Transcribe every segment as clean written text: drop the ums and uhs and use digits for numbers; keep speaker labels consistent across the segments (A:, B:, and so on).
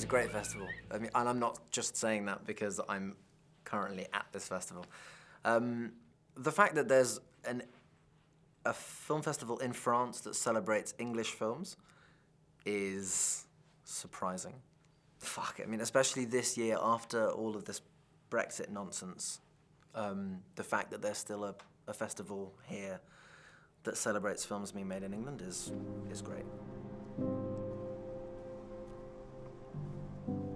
A: is a great festival. I mean, and I'm not just saying that because I'm currently at this festival. The fact that there's a film festival in France that celebrates English films is surprising. Fuck, I mean, especially this year after all of this Brexit nonsense, the fact that there's still a festival here that celebrates films being made in England is great.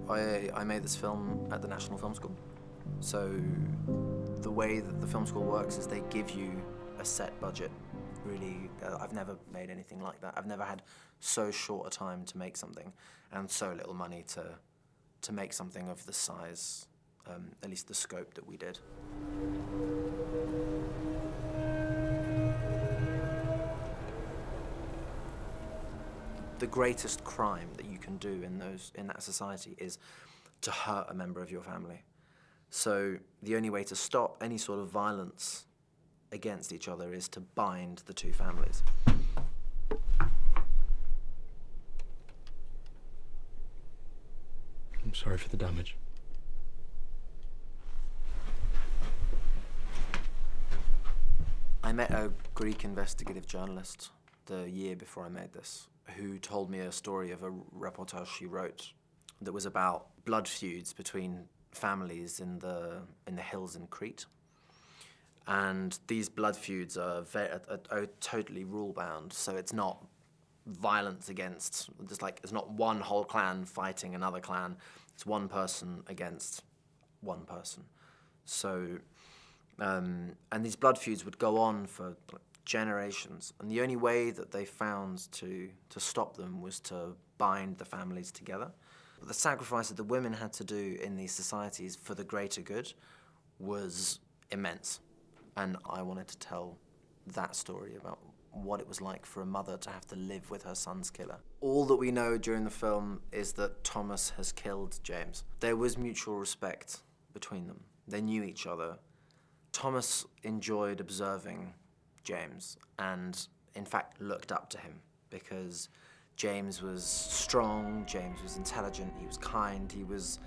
A: I made this film at the National Film School. So the way that the film school works is they give you a set budget. Really, I've never made anything like that. I've never had so short a time to make something and so little money to make something of the size, at least the scope that we did. The greatest crime that you can do in that society is to hurt a member of your family. So the only way to stop any sort of violence against each other is to bind the two families.
B: I'm sorry for the damage.
A: I met a Greek investigative journalist the year before I made this, who told me a story of a reportage she wrote that was about blood feuds between families in the hills in Crete. And these blood feuds are totally rule-bound, so it's not violence against, it's not one whole clan fighting another clan, it's one person against one person. So, and these blood feuds would go on for generations, and the only way that they found to stop them was to bind the families together. But the sacrifice that the women had to do in these societies for the greater good was immense. And I wanted to tell that story about what it was like for a mother to have to live with her son's killer. All that we know during the film is that Thomas has killed James. There was mutual respect between them. They knew each other. Thomas enjoyed observing James and, in fact, looked up to him because James was strong, James was intelligent, he was kind, he was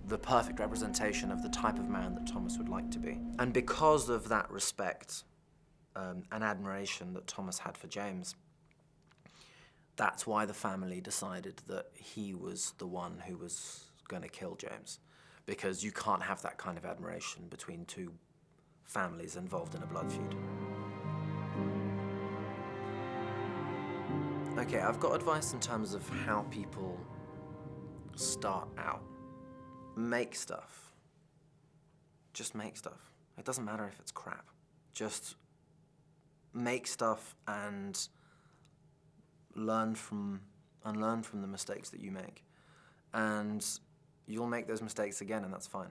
A: the perfect representation of the type of man that Thomas would like to be. And because of that respect and admiration that Thomas had for James, that's why the family decided that he was the one who was going to kill James, because you can't have that kind of admiration between two families involved in a blood feud. Okay, I've got advice in terms of how people start out. Make stuff. Just make stuff. It doesn't matter if it's crap. Just make stuff and learn from the mistakes that you make. And you'll make those mistakes again, and that's fine.